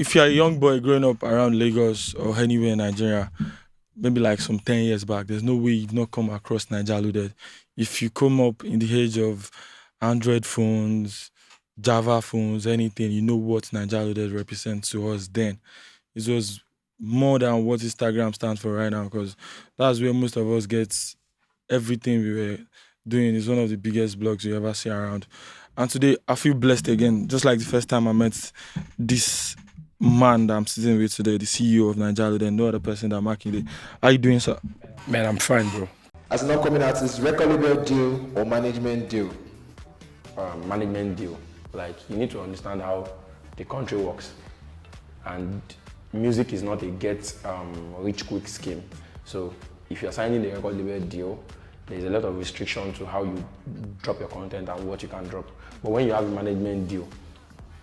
if you're a young boy growing up around Lagos or anywhere in Nigeria, maybe like some 10 years back, there's no way you've not come across Naijaloaded. If you come up in the age of Android phones, Java phones, anything, you know what Naijaloaded represents to us then. It was more than what Instagram stands for right now, because that's where most of us get everything we were doing. Is one of the biggest blogs you ever see around. And today I feel blessed again, just like the first time I met this man that I'm sitting with today, the CEO of Naijaloaded, and no other person than Makinde. How you doing, sir? Man, I'm fine, bro. As an upcoming artist, record label deal or management deal? Management deal. Like, you need to understand how the country works. And music is not a rich quick scheme. So if you're signing a record label deal, there's a lot of restriction to how you drop your content and what you can drop. But when you have a management deal,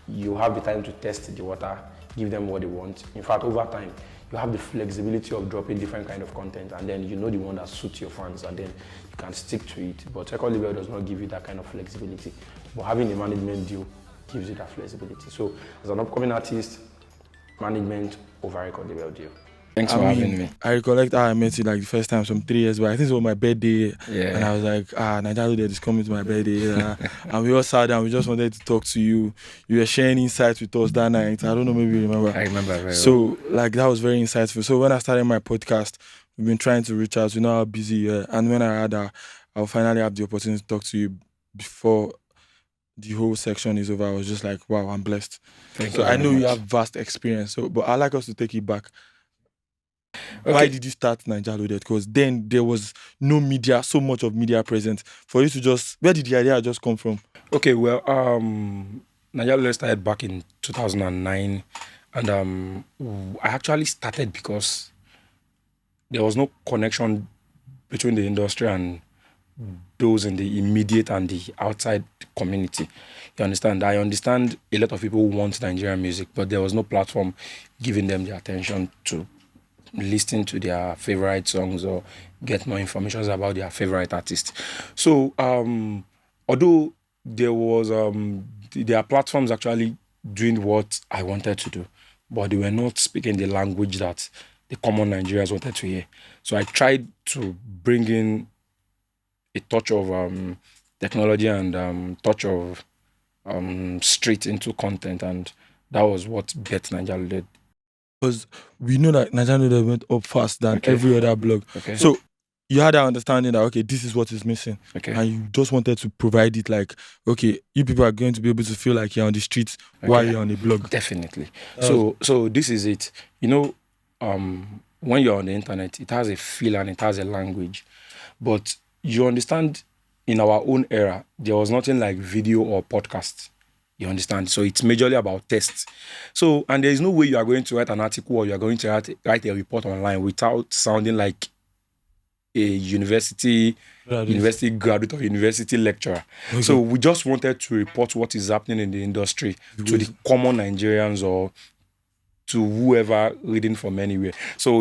you have the time to test the water, give them what they want. In fact, over time, you have the flexibility of dropping different kind of content, and then you know the one that suits your fans, and then you can stick to it. But record label does not give you that kind of flexibility. But having a management deal gives you that flexibility. So as an upcoming artist, management over record label deal. Thanks for having me. I recollect how I met you like the first time, some 3 years back. I think it was my birthday. Yeah. And I was like, Naijaloaded is coming to my birthday. And we all sat down, we just wanted to talk to you. You were sharing insights with us that night. I don't know, maybe you remember. I remember very well. So, like, that was very insightful. So when I started my podcast, we've been trying to reach out. You know how busy you are. And when I had I'll finally have the opportunity to talk to you before the whole section is over, I was just like, wow, I'm blessed. Thank so you I know you much. have vast experience. So, but I'd like us to take it back. Okay. Why did you start Naijaloaded? Because then there was no media, so much of media present. For you to just, where did the idea just come from? Okay, well, Naijaloaded started back in 2009, and I actually started because there was no connection between the industry and those in the immediate and the outside community. You understand? I understand a lot of people want Nigerian music, but there was no platform giving them the attention to listen to their favorite songs or get more information about their favorite artist. So, although there was there are platforms actually doing what I wanted to do, but they were not speaking the language that the common Nigerians wanted to hear. So I tried to bring in a touch of technology and touch of street into content, and that was what bet Naijaloaded. Because we know that Naijaloaded went up fast than Okay. every other blog. Okay. So you had that understanding that, okay, this is what is missing. Okay. And you just wanted to provide it like, okay, you people are going to be able to feel like you're on the streets while you're on a blog. Definitely. So this is it. You know, when you're on the internet, it has a feel and it has a language. But you understand, in our own era, there was nothing like video or podcast. You understand? So it's majorly about tests. So, and there is no way you are going to write an article or you are going to write a report online without sounding like a university graduate or university lecturer. Okay. So we just wanted to report what is happening in the industry to the common Nigerians or to whoever reading from anywhere. So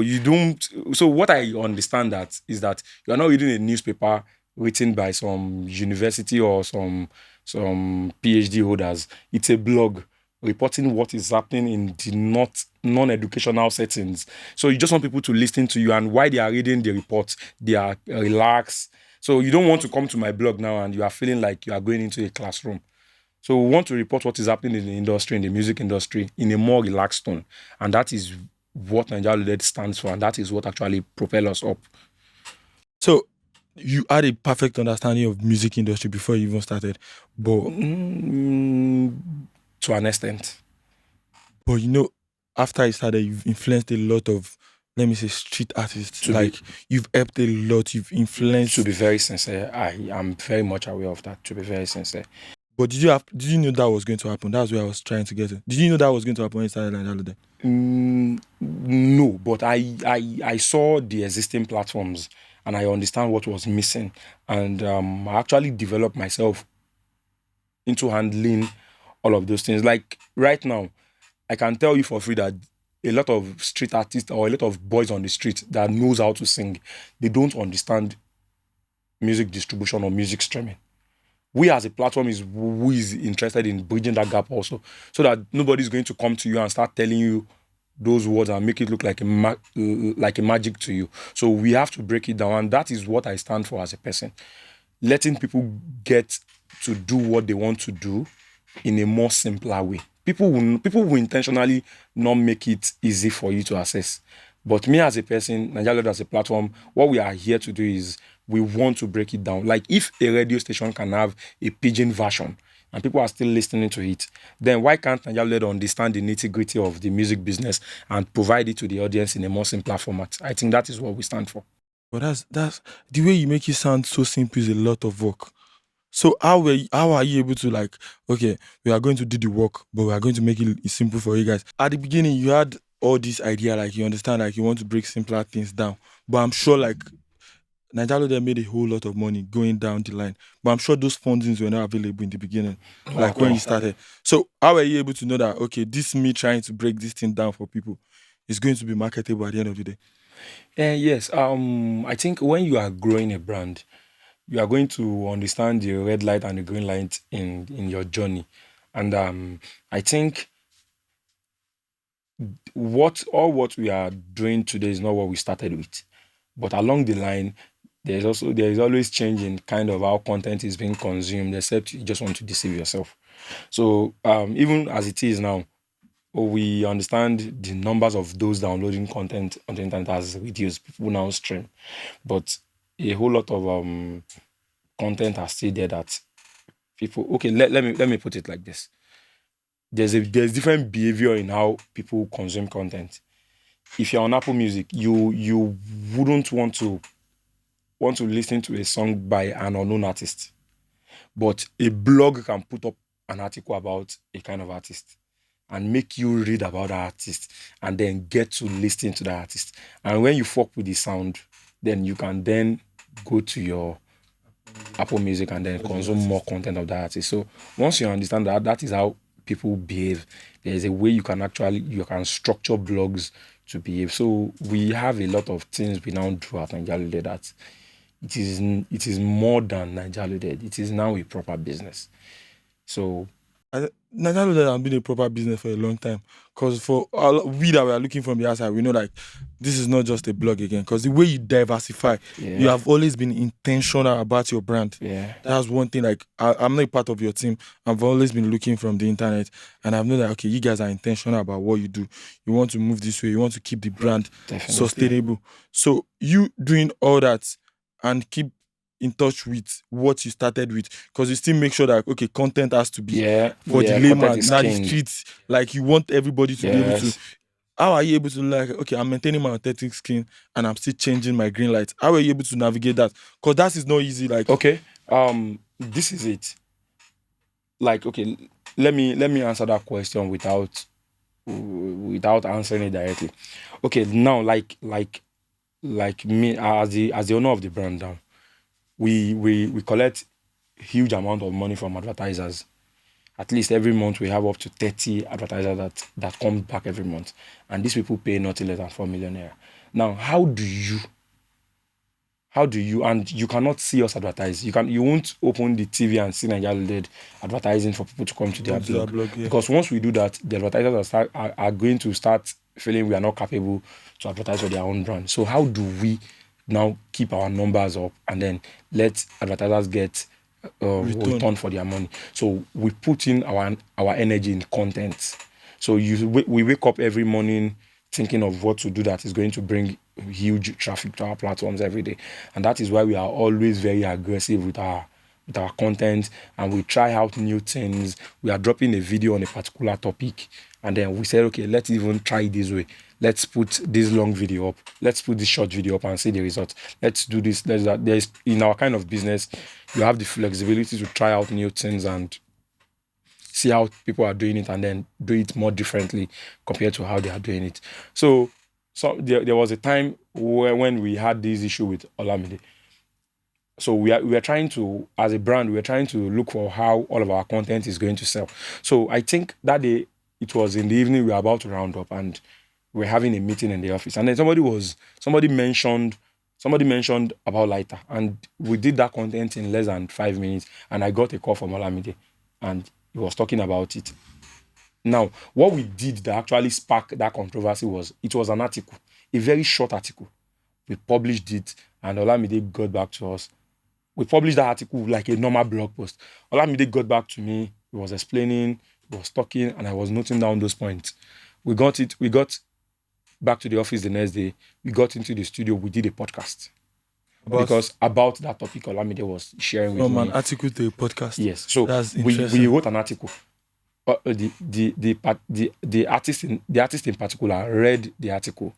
what I understand that is that you are not reading a newspaper written by some university or some PhD holders. It's a blog reporting what is happening in the non-educational settings. So you just want people to listen to you, and while they are reading the report, they are relaxed. So you don't want to come to my blog now and you are feeling like you are going into a classroom. So we want to report what is happening in the industry, in the music industry, in a more relaxed tone. And that is what Naijaloaded stands for, and that is what actually propels us up. So you had a perfect understanding of music industry before you even started, but to an extent. But you know, after I started, you've influenced a lot of, let me say, street artists. You've helped a lot, you've influenced. To be very sincere, I am very much aware of that, to be very sincere. But did you know that was going to happen? That's where I was trying to get to. Did you know that was going to happen when you started Naijaloaded? No, but I saw the existing platforms and I understand what was missing. And I actually developed myself into handling all of those things. Like right now, I can tell you for free that a lot of street artists or a lot of boys on the street that knows how to sing, they don't understand music distribution or music streaming. we as a platform is who is interested in bridging that gap also, so that nobody's going to come to you and start telling you those words and make it look like a magic to you. So we have to break it down, and that is what I stand for as a person. Letting people get to do what they want to do in a more simpler way. People will intentionally not make it easy for you to access. But me as a person, Naijaloaded as a platform, what we are here to do is we want to break it down. Like if a radio station can have a pidgin version and people are still listening to it, then why can't Naijaloaded understand the nitty-gritty of the music business and provide it to the audience in a more simpler format? I think that is what we stand for. But that's the way you make it sound so simple is a lot of work. So how are you able to like, okay, we are going to do the work, but we are going to make it simple for you guys. At the beginning, you had all this idea, like you understand, like you want to break simpler things down. But I'm sure like Naijaloaded made a whole lot of money going down the line. But I'm sure those fundings were not available in the beginning, like when you started. So how were you able to know that, okay, this me trying to break this thing down for people is going to be marketable at the end of the day? Yes. I think when you are growing a brand, you are going to understand the red light and the green light in your journey. And I think what we are doing today is not what we started with. But along the line, there is always change in kind of how content is being consumed, except you just want to deceive yourself. So even as it is now, we understand the numbers of those downloading content on the internet has reduced. People now stream, but a whole lot of content are still there that people. Okay, let me put it like this. There's different behavior in how people consume content. If you're on Apple Music, you wouldn't want to listen to a song by an unknown artist, but a blog can put up an article about a kind of artist and make you read about that artist and then get to listen to that artist. And when you fuck with the sound, then you can then go to your Apple Music and then consume more content of that artist. So once you understand that that is how people behave, there is a way you can structure blogs to behave. So we have a lot of things we now do at Naijaloaded that it is more than Naijaloaded. It is now a proper business. So Naijaloaded has been a proper business for a long time. Because for we that were looking from the outside, we know like this is not just a blog again. Because the way you diversify, you have always been intentional about your brand. yeah, That's one thing. Like I'm not a part of your team. I've always been looking from the internet, and I've known that okay, you guys are intentional about what you do. You want to move this way. You want to keep the brand definitely sustainable. So you doing all that and keep in touch with what you started with, because you still make sure that okay, content has to be for the content layman, is now the king. streets. Like you want everybody to be able to. Yes. How are you able to like okay, I'm maintaining my authentic skin and I'm still changing my green light? How are you able to navigate that? Because that is not easy. Like Okay. This is it. Like, okay, let me answer that question without answering it directly. Okay, now like me as the owner of the brand now, we collect huge amount of money from advertisers. At least every month we have up to 30 advertisers that come back every month, and these people pay nothing less than 4 million naira. Now, how do you and you cannot see us advertise. You won't open the TV and see Naijaloaded advertising for people to come to their blog. yeah. Because once we do that, the advertisers are going to start feeling we are not capable to advertise for their own brand. So how do we now keep our numbers up and then let advertisers get return for their money? So we put in our energy in content. So we wake up every morning thinking of what to do that is going to bring huge traffic to our platforms every day, and that is why we are always very aggressive with our content, and we try out new things. We are dropping a video on a particular topic, and then we said, okay, let's even try it this way. Let's put this long video up. Let's put this short video up and see the result. Let's do this. Let's that. There's in our kind of business, you have the flexibility to try out new things and see how people are doing it and then do it more differently compared to how they are doing it. So there was a time when we had this issue with Olamide. So we are trying to, as a brand, we are trying to look for how all of our content is going to sell. So I think that day, it was in the evening, we were about to round up and we're having a meeting in the office. And then somebody mentioned somebody mentioned about lighter, and we did that content in less than 5 minutes, and I got a call from Olamide, and he was talking about it. Now, what we did that actually sparked that controversy was an article, a very short article. We published it, and Olamide got back to us. We published that article like a normal blog post. Olamide got back to me. He was explaining, he was talking, and I was noting down those points. We got back to the office the next day. We got into the studio. We did a podcast because about that topic Olamide was sharing with from me. an article to a podcast. Yes, so that's we interesting. wrote an article. The artist in particular read the article.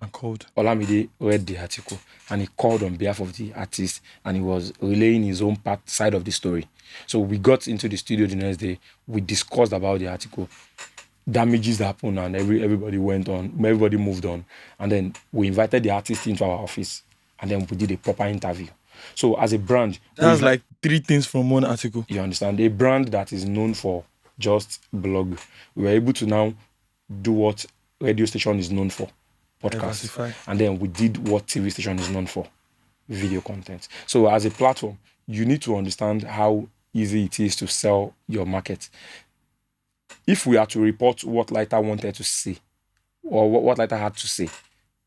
And called. Olamide read the article, and he called on behalf of the artist, and he was relaying his own side of the story. So we got into the studio the next day. We discussed about the article. Damages happened, and everybody went on. Everybody moved on, and then we invited the artist into our office, and then we did a proper interview. So as a brand, that's like 3 things from one article. You understand? A brand that is known for just blog, we were able to now do what radio station is known for, podcast. Diversify. And then we did what TV station is known for, video content. So as a platform, you need to understand how easy it is to sell your market. If we are to report what Lighter wanted to say, or what Lighter had to say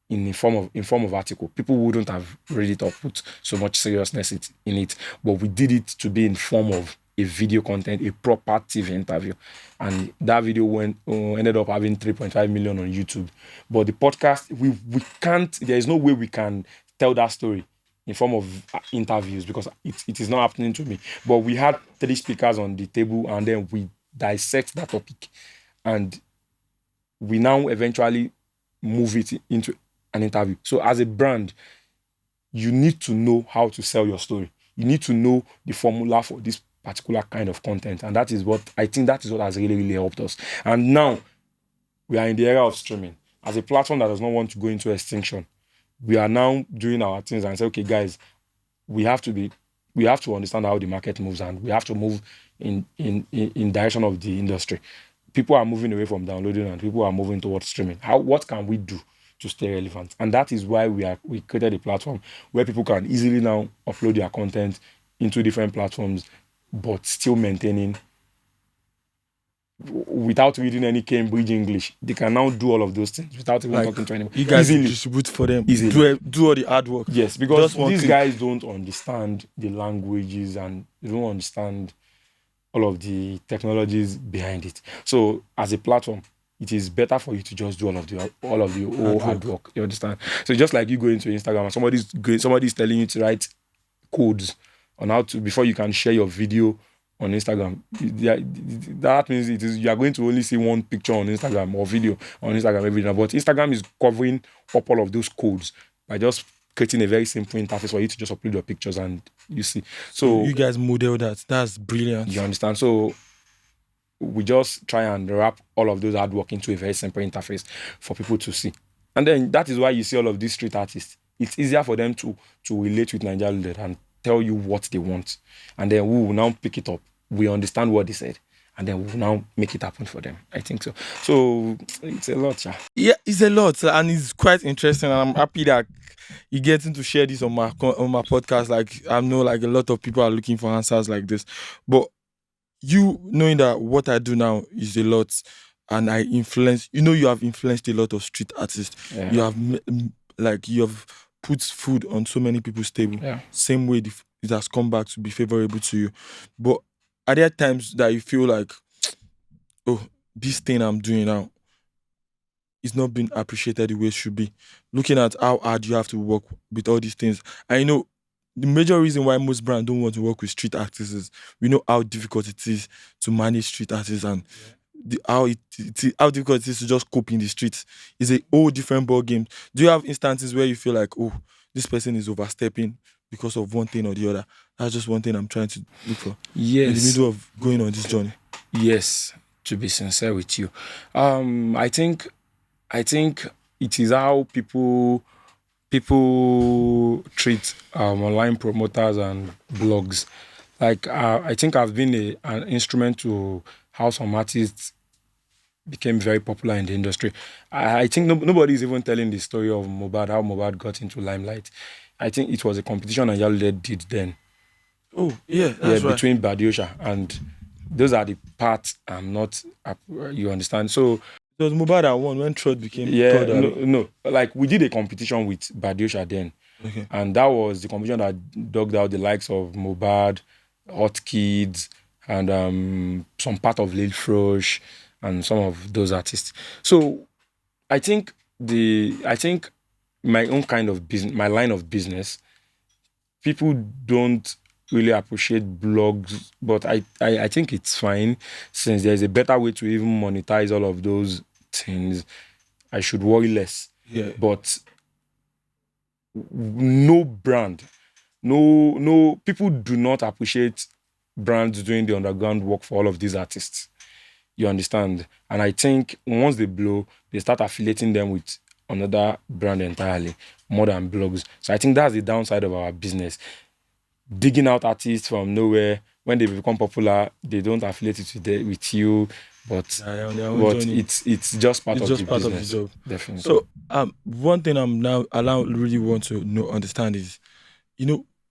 in form of article, people wouldn't have read it or put so much seriousness in it. But we did it to be in form of a video content, a proper TV interview, and that video ended up having 3.5 million on YouTube. But the podcast, we can't. There is no way we can tell that story in form of interviews because it is not happening to me. But we had 3 speakers on the table, and then we dissect that topic, and we now eventually move it into an interview. So as a brand, you need to know how to sell your story. You need to know the formula for this particular kind of content, and that is what has really, really helped us. And now we are in the era of streaming. As a platform that does not want to go into extinction, we are now doing our things and say, okay, guys, we have to understand how the market moves, and we have to move in direction of the industry. People are moving away from downloading, and people are moving towards streaming. What can we do to stay relevant? And that is why we created a platform where people can easily now upload their content into different platforms, but still maintaining, without reading any Cambridge English. They can now do all of those things without even talking to anyone. You guys easily distribute for them. Easily. Do all the hard work. Yes, because Just one these thing. guys don't understand the languages, and they don't understand all of the technologies behind it. So as a platform, it is better for you to just do all of the hard work. You understand? So just like you go into Instagram and somebody's telling you to write codes on how to, before you can share your video on Instagram. That means you are going to only see one picture on Instagram or video on Instagram every day. But Instagram is covering up all of those codes by just creating a very simple interface for you to just upload your pictures and you see. So you guys model that. That's brilliant. You understand? So we just try and wrap all of those hard work into a very simple interface for people to see. And then that is why you see all of these street artists. It's easier for them to relate with Naijaloaded and tell you what they want. And then we will now pick it up. We understand what they said. And then we will now make it happen for them. I think so. So it's a lot, yeah. Yeah, it's a lot, and it's quite interesting. And I'm happy that you getting to share this on my podcast. Like, I know like a lot of people are looking for answers like this. But you knowing that what I do now is a lot, and I influence, you have influenced a lot of street artists. Yeah. You have put food on so many people's table. Yeah. Same way it has come back to be favorable to you. But are there times that you feel like, oh, this thing I'm doing now is not being appreciated the way it should be? Looking at how hard you have to work with all these things. I know the major reason why most brands don't want to work with street artists is we know how difficult it is to manage street artists, and how difficult it is to just cope in the streets. It's a whole different ball game. Do you have instances where you feel like, oh, this person is overstepping because of one thing or the other? That's just one thing I'm trying to look for. Yes. In the middle of going on this journey. Yes, to be sincere with you. I think it is how people treat online promoters and blogs. Like I think I've been an instrument to how some artists became very popular in the industry. I think nobody is even telling the story of Mohbad, how Mohbad got into limelight. I think it was a competition Naijaloaded did then. Oh, yeah, Yeah, that's right. between Badiosha, and those are the parts I'm not. You understand? So It was Mohbad that won when Trot became yeah, third. Abi. no. Like we did a competition with Badiosha then, Okay. and that was the competition that dogged out the likes of Mohbad, Hot Kids, and some part of Lil Frosh and some of those artists. So I think my own kind of business, my line of business, people don't really appreciate blogs, but I think it's fine since there's a better way to even monetize all of those things. I should worry less. Yeah. But no brand, no people do not appreciate brands doing the underground work for all of these artists. You understand? And I think once they blow, they start affiliating them with another brand entirely, more than blogs. So I think that's the downside of our business. Digging out artists from nowhere. When they become popular, they don't affiliate it with you, but Yeah, on their own journey. it's just part It's of just the part of the business. job. Definitely. So one thing I'm now really want to understand is,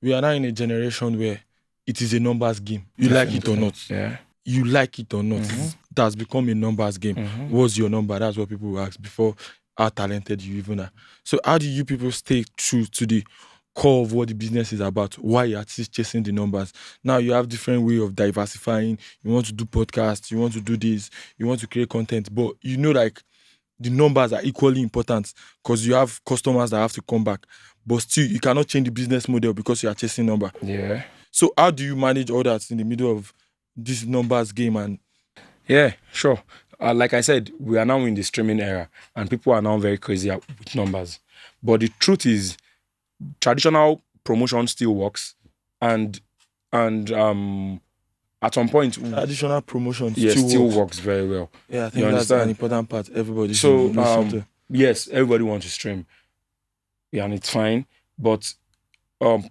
we are now in a generation where it is a numbers game. You like it or Definitely. not. Yeah. You like it or not. Mhm. It has become a numbers game. Mhm. What's your number? That's what people will ask before how talented you even are. So how do you people stay true to the core of what the business is about? Why you're just chasing the numbers? Now you have different way of diversifying. You want to do podcasts, you want to do this, you want to create content, but like the numbers are equally important because you have customers that have to come back. But still, you cannot change the business model because you are chasing number. Yeah. So how do you manage all that in the middle of this numbers game? And Yeah, sure. Like I said, we are now in the streaming era, and people are now very crazy with numbers. But the truth is, traditional promotion still works, and at some point, traditional promotion yeah, still works. works very well. Yeah, I You think that's an understand? important part. Everybody So should listen to. yes, everybody wants to stream, yeah, and it's fine. But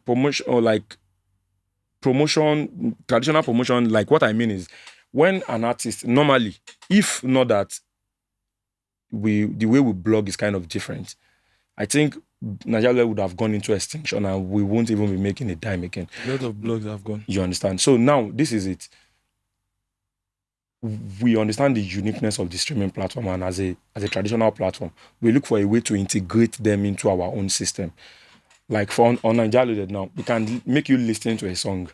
promotion or like promotion, traditional promotion, like what I mean is when an artist normally, if not that the way we blog is kind of different, I think Nigeria would have gone into extinction and we won't even be making a dime again. A lot of blogs have gone. You understand? So now this is it. We understand the uniqueness of the streaming platform, and as a traditional platform, we look for a way to integrate them into our own system. Like on Naijaloaded now, we can make you listen to a song,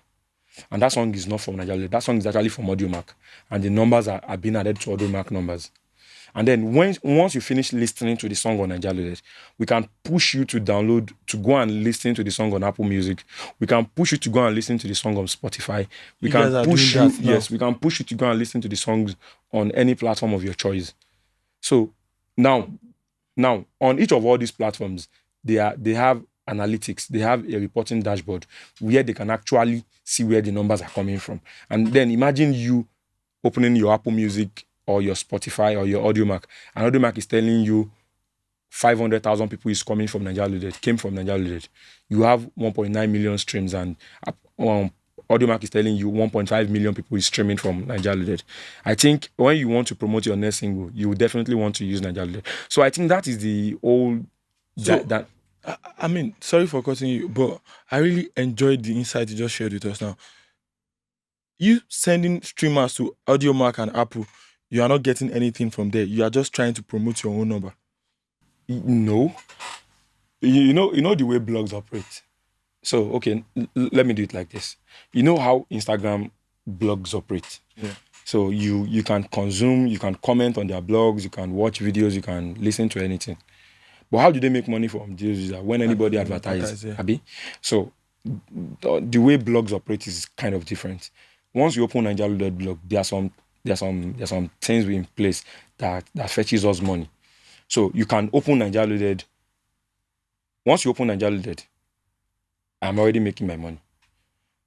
and that song is not from Naijaloaded. That song is actually from AudioMac, and the numbers are being added to AudioMac numbers. And then once you finish listening to the song on Naijaloaded, we can push you to download, to go and listen to the song on Apple Music. We can push you to go and listen to the song on Spotify. We You guys can are push doing you, that now. yes, we can push you to go and listen to the songs on any platform of your choice. So now on each of all these platforms, they have analytics, they have a reporting dashboard where they can actually see where the numbers are coming from. And then imagine you opening your Apple Music or your Spotify or your AudioMac, and AudioMac is telling you 500,000 people is coming from Naijaloaded, came from Naijaloaded. You have 1.9 million streams, and AudioMac is telling you 1.5 million people is streaming from Naijaloaded. I think when you want to promote your next single, you will definitely want to use Naijaloaded. So I think that is the old So that I mean, sorry for cutting you, but I really enjoyed the insight you just shared with us now. You sending streamers to AudioMac and Apple, you are not getting anything from there. You are just trying to promote your own number. no, you know the way blogs operate. So okay, let me do it like this. You know how Instagram blogs operate. Yeah. So you can consume, you can comment on their blogs, you can watch videos, you can listen to anything. But how do they make money from those users when anybody advertise? yeah. Abi? So the way blogs operate is kind of different. Once you open Naijaloaded blog, there are some things in place that fetches us money. So you can open Naijaloaded. Once you open Naijaloaded, I'm already making my money.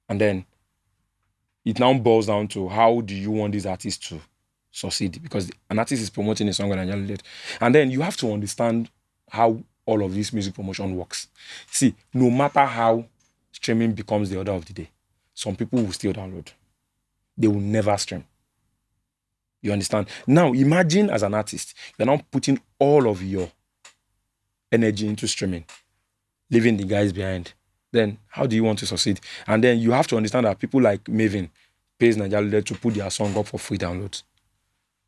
And then it now boils down to how do you want these artists to succeed? Because an artist is promoting a song on Naijaloaded. And then you have to understand how all of this music promotion works. See, no matter how streaming becomes the order of the day, some people will still download. They will never stream. You understand? Now, imagine as an artist, you're now putting all of your energy into streaming, leaving the guys behind. Then how do you want to succeed? And then you have to understand that people like Maven pays Naijaloaded to put their song up for free downloads.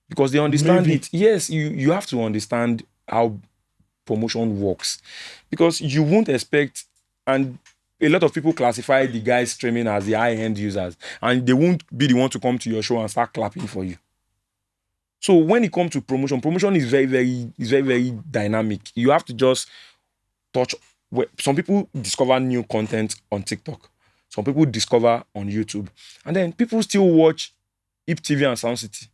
Because they understand Maven. it. Yes, you have to understand how promotion works. Because you won't expect, and a lot of people classify the guys streaming as the high-end users, and they won't be the one to come to your show and start clapping for you. So when it comes to promotion is very dynamic. You have to just touch. Some people discover new content on TikTok. Some people discover on YouTube. And then people still watch Hip TV and Sound City.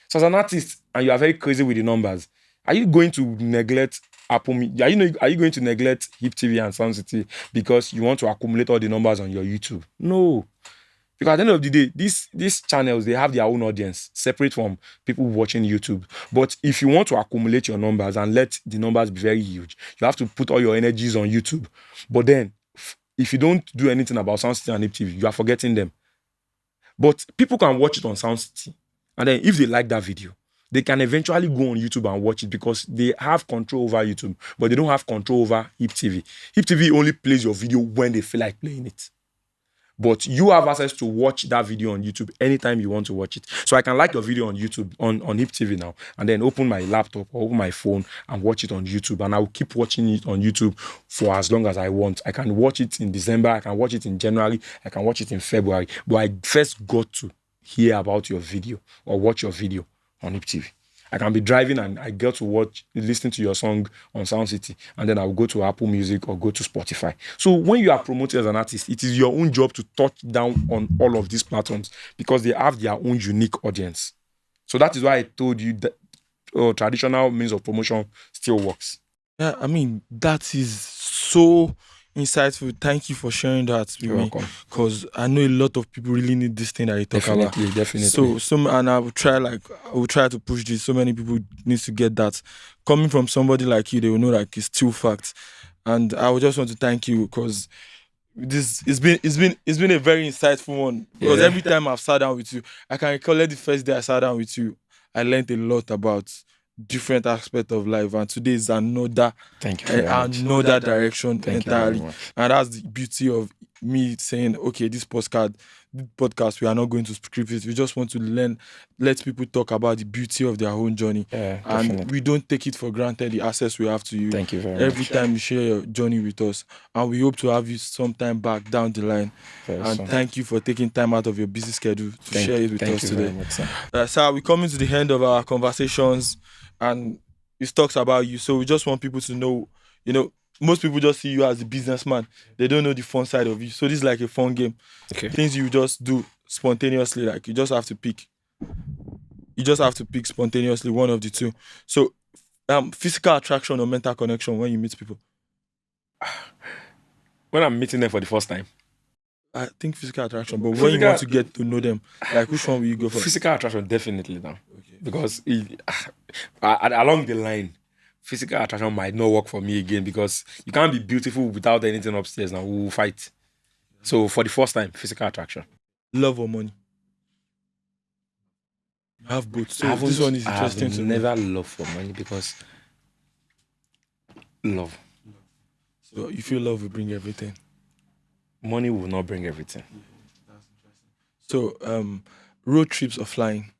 So as an artist, and you are very crazy with the numbers, are you going to neglect Apple? Are you going to neglect Hip TV and Sound City because you want to accumulate all the numbers on your YouTube? No. Because at the end of the day, these channels, they have their own audience, separate from people watching YouTube. But if you want to accumulate your numbers and let the numbers be very huge, you have to put all your energies on YouTube. But then, if you don't do anything about Sound City and Hip TV, you are forgetting them. But people can watch it on Sound City. And then if they like that video, they can eventually go on YouTube and watch it because they have control over YouTube, but they don't have control over Hip TV. Hip TV only plays your video when they feel like playing it. But you have access to watch that video on YouTube anytime you want to watch it. So I can like your video on YouTube, on Hip TV now, and then open my laptop or open my phone and watch it on YouTube. And I will keep watching it on YouTube for as long as I want. I can watch it in December, I can watch it in January, I can watch it in February. But I first got to hear about your video or watch your video on Hip TV. I can be driving and I get to listen to your song on Sound City, and then I'll go to Apple Music or go to Spotify. So when you are promoted as an artist, it is your own job to touch down on all of these platforms because they have their own unique audience. So that is why I told you that traditional means of promotion still works. Yeah, I mean, that is so insightful. Thank you for sharing that with You're me. welcome. Because I know a lot of people really need this thing that you talk about. Definitely. And I will try to push this. So many people need to get that. Coming from somebody like you, they will know like it's still fact. And I would just want to thank you because it's been a very insightful one. Because Yeah. every time I've sat down with you, I can recall the first day I sat down with you, I learned a lot about different aspects of life, and today is another Thank you very much. another direction Thank you very entirely. much. And that's the beauty of me saying, okay, this podcast, we are not going to script it. We just want to let people talk about the beauty of their own journey. Yeah, And definitely. we don't take it for granted, the access we have to you. Thank you very Every much. time you share your journey with us. And we hope to have you sometime back down the line. Very And soon. thank you for taking time out of your busy schedule to share it with Thank us you today. very much, sir. Sir, we're coming to the end of our conversations, and it talks about you. So we just want people to know, most people just see you as a businessman. They don't know the fun side of you. So this is like a fun game. Okay. Things you just do spontaneously, like you just have to pick. You just have to pick spontaneously one of the two. So physical attraction or mental connection when you meet people. When I'm meeting them for the first time, I think physical attraction, but when you want to get to know them, like which one will you go for? physical attraction definitely now. Okay. Because along the line, physical attraction might not work for me again because you can't be beautiful without anything upstairs. Now we will fight. So for the first time, physical attraction. Love or money? You have both. So this one is interesting to know. never love for money because love. So you feel love will bring everything. Money will not bring everything. So road trips or flying?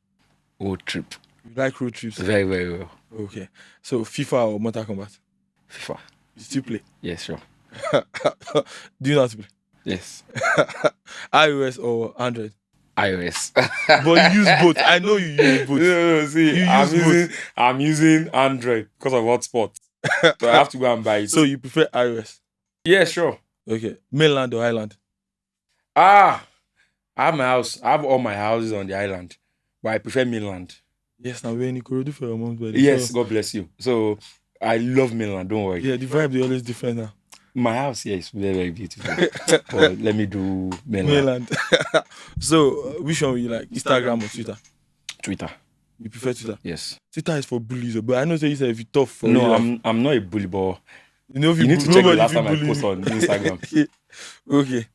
Road trip. You like road trips? Very, very well. Okay. So FIFA or Mortal Kombat? FIFA. You still play? Yes, sure. Do you know how to play? Yes. iOS or Android? iOS. But you use both. I know you use both. No, see, You use I'm using Android because of hotspot. So I have to go and buy it. So you prefer iOS? yeah, sure. Okay. Mainland or island? I have my house. I have all my houses on the island, but I prefer mainland. Yes, now we're in Ikorodu for your mom's birthday. Yes, So, God bless you. So I love mainland. Don't worry. yeah, the vibe is always different now. My house here is very, very beautiful. But let me do mainland. Mainland. So which one will you like? Instagram or Twitter? Twitter. You prefer Twitter? Yes. Twitter is for bullies, but I know say you say if you tough for No, real life. I'm not a bully, but You know if you need to bull- check the nobody last feel time I bully post me. on Instagram. Okay.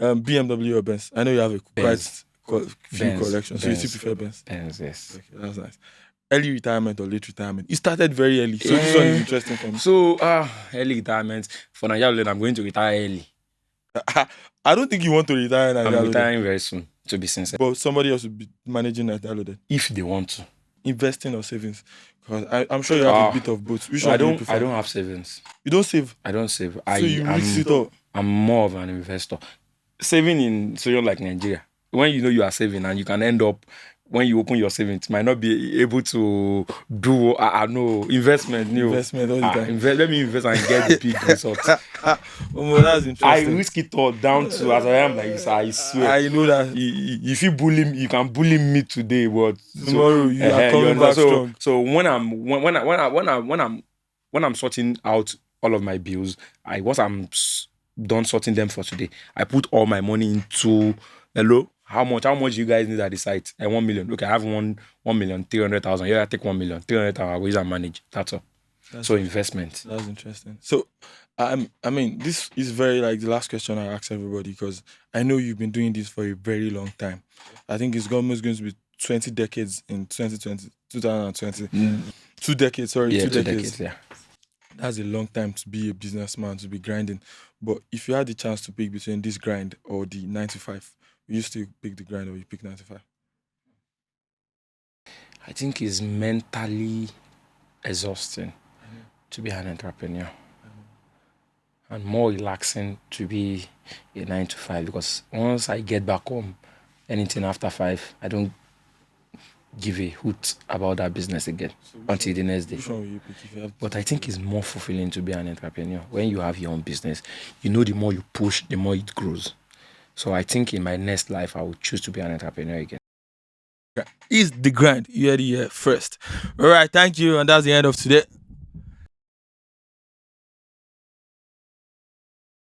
BMW or Benz? I know you have a Benz. few Benz, collections. So you still Benz. prefer Benz? Benz, yes. Okay, that's nice. Early retirement or late retirement? You started very early, so this one is interesting for me. So, early retirement. For Naija, I'm going to retire early. I don't think you want to retire I'm Naijaloaded, retiring very soon, to be sincere. but somebody else will be managing Naijaloaded. If they want to. Investing or savings? Because I'm sure you have a bit of both. Which one do you prefer? I don't have savings. You don't save, I don't save. so you mix it up. I'm more of an investor. Saving in somewhere like Nigeria, when you know you are saving and you can end up, when you open your savings, might not be able to do no investment. Investment all the time. Let me invest and get the big results. Oh, that's I interesting. risk it all down to as I am like this. I swear. I know that If you bully me, you can bully me today, but tomorrow you are coming back strong. So when I'm sorting out all of my bills, once I'm done sorting them for today, I put all my money into hello. How much you guys need at the site? 1 million. Okay, I have 1,300,000. Yeah, I take 1,300,000. I will use and manage. That's all. So investment. That's interesting. So, I mean, this is very like the last question I ask everybody because I know you've been doing this for a very long time. I think it's almost going to be 20 decades in 2020. 2 decades, sorry, Yeah, 2 2 decades. decades. Yeah. That's a long time to be a businessman, to be grinding. But if you had the chance to pick between this grind or the 9 to 5, you still pick the grind or you pick 9 to 5? I think it's mentally exhausting to be an entrepreneur and more relaxing to be a 9 to 5 because once I get back home, anything after 5, I don't give a hoot about that business again until the next day. Which one will you pick if you have? But I think it's more fulfilling to be an entrepreneur. When you have your own business, you know the more you push, the more it grows. So I think in my next life, I would choose to be an entrepreneur again. Is the grind. You heard it here first. All right, thank you. And that's the end of today.